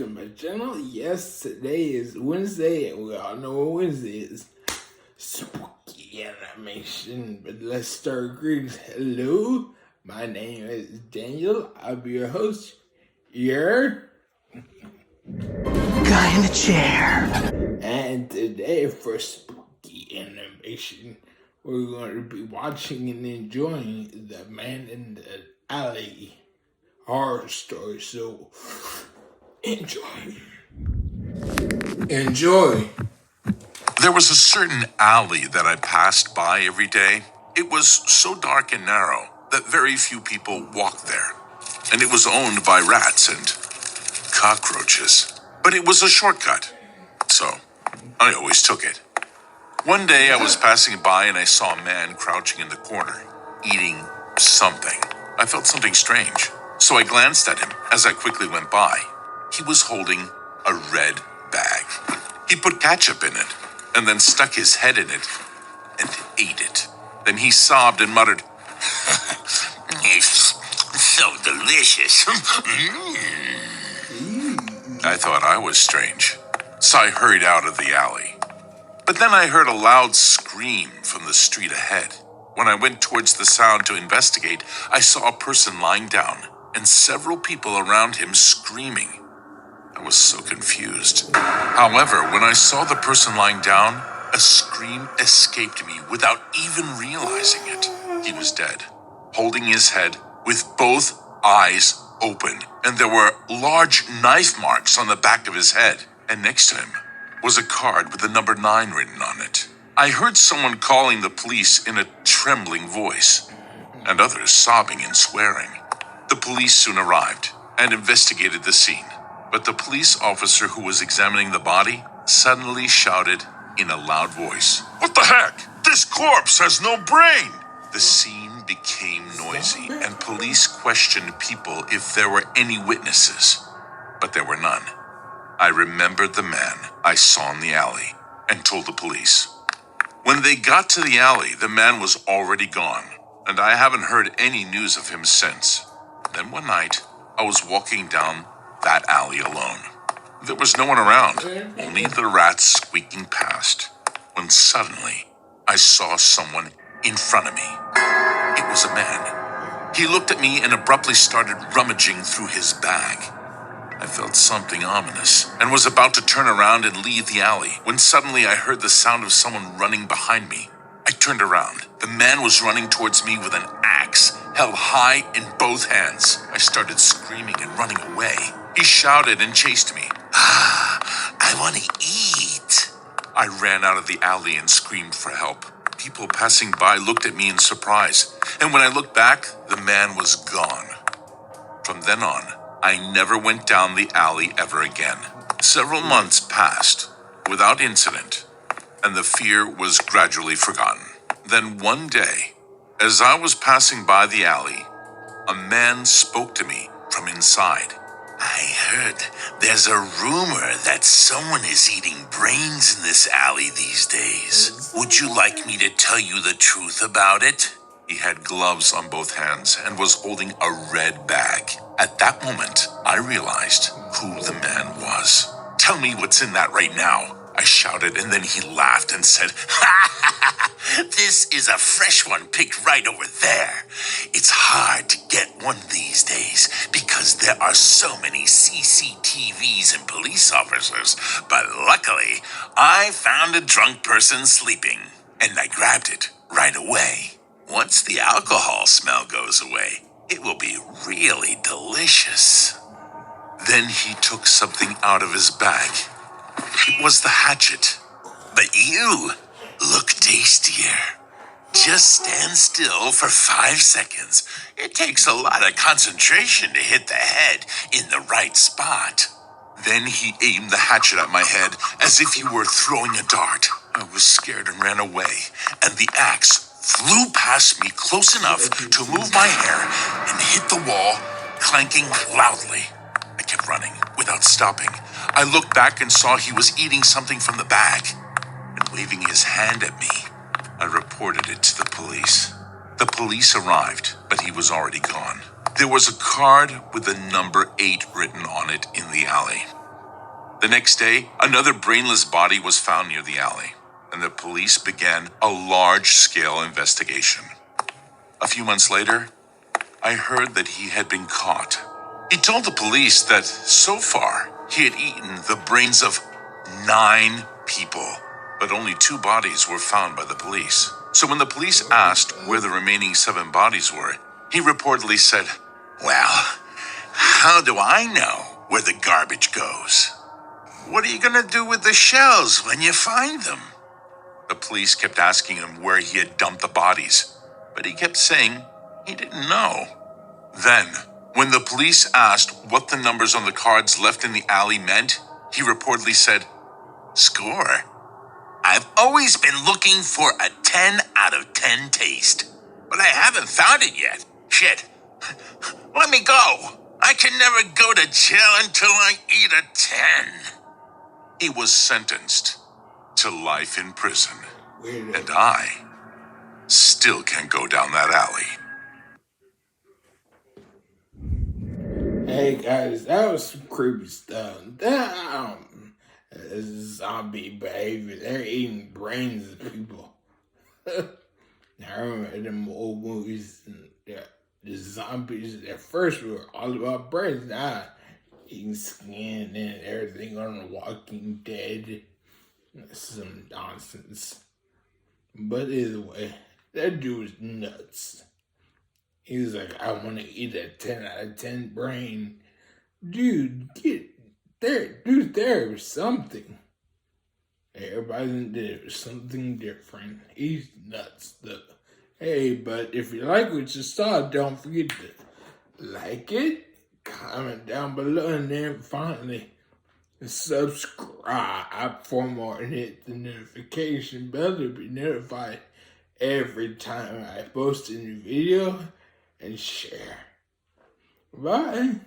to my channel. Yes, today is Wednesday, and we all know what Wednesday is. Spooky animation. But let's start greetings. Hello, my name is Daniel. I'll be your host. Guy in a chair. And today for spooky animation, we're going to be watching and enjoying The Man in the Alley horror story. So enjoy. There was a certain alley that I passed by every day. It was so dark and narrow that very few people walked there. And it was owned by rats and cockroaches. But it was a shortcut, so I always took it. One day I was passing by and I saw a man crouching in the corner, eating something. I felt something strange, so I glanced at him as I quickly went by. He was holding a red bag. He put ketchup in it, and then stuck his head in it and ate it. Then he sobbed and muttered, "It's so delicious." I thought I was strange, so I hurried out of the alley. But then I heard a loud scream from the street ahead. When I went towards the sound to investigate, I saw a person lying down and several people around him screaming. I was so confused. However, when I saw the person lying down, a scream escaped me without even realizing it. He was dead, holding his head with both eyes open, and there were large knife marks on the back of his head. And next to him was a card with the number 9 written on it. I heard someone calling the police in a trembling voice, and others sobbing and swearing. The police soon arrived and investigated the scene. But the police officer who was examining the body suddenly shouted in a loud voice, "What the heck? This corpse has no brain!" The scene became noisy, and police questioned people if there were any witnesses, but there were none. I remembered the man I saw in the alley and told the police. When they got to the alley, the man was already gone, and I haven't heard any news of him since. Then one night, I was walking down that alley alone. There was no one around, only the rats squeaking past, when suddenly I saw someone in front of me. It was a man. He looked at me and abruptly started rummaging through his bag. I felt something ominous and was about to turn around and leave the alley when suddenly I heard the sound of someone running behind me. I turned around. The man was running towards me with an axe held high in both hands. I started screaming and running away. He shouted and chased me. "I want to eat." I ran out of the alley and screamed for help. People passing by looked at me in surprise, and when I looked back, the man was gone. From then on, I never went down the alley ever again. Several months passed without incident, and the fear was gradually forgotten. Then one day, as I was passing by the alley, a man spoke to me from inside. "I heard there's a rumor that someone is eating brains in this alley these days. Would you like me to tell you the truth about it?" He had gloves on both hands and was holding a red bag. At that moment, I realized who the man was. "Tell me what's in that right now," I shouted, and then he laughed and said, "This is a fresh one picked right over there. It's hard to get one these days because there are so many CCTVs and police officers, but luckily I found a drunk person sleeping, and I grabbed it right away. Once the alcohol smell goes away, it will be really delicious." Then he took something out of his bag. It was the hatchet. "But you look tastier. Just stand still for 5 seconds. It takes a lot of concentration to hit the head in the right spot." Then he aimed the hatchet at my head as if he were throwing a dart. I was scared and ran away, and the axe flew past me close enough to move my hair and hit the wall, clanking loudly. I kept running without stopping. I looked back and saw he was eating something from the bag and waving his hand at me. I reported it to the police. The police arrived, but he was already gone. There was a card with the number 8 written on it in the alley. The next day, another brainless body was found near the alley, and the police began a large-scale investigation. A few months later, I heard that he had been caught. He told the police that so far he had eaten the brains of 9 people, but only 2 bodies were found by the police. So when the police asked where the remaining 7 bodies were, he reportedly said, "Well, how do I know where the garbage goes? What are you gonna do with the shells when you find them?" The police kept asking him where he had dumped the bodies, but he kept saying he didn't know. Then, when the police asked what the numbers on the cards left in the alley meant, he reportedly said, "Score. I've always been looking for a 10 out of 10 taste, but I haven't found it yet. Shit. Let me go. I can never go to jail until I eat a 10. He was sentenced to life in prison, and I still can't go down that alley. Hey guys, that was some creepy stuff. That zombie behavior. They're eating brains of people. I remember them old movies, the zombies at first were all about brains. Now eating skin and everything on The Walking Dead. That's some nonsense. But either way, that dude was nuts. He was like, "I want to eat a 10 out of 10 brain." Dude, get there. Dude, there was something. Everybody did something different. He's nuts, though. Hey, but if you like what you saw, don't forget to like it, comment down below, and then finally subscribe for more and hit the notification bell to be notified every time I post a new video and share. Bye.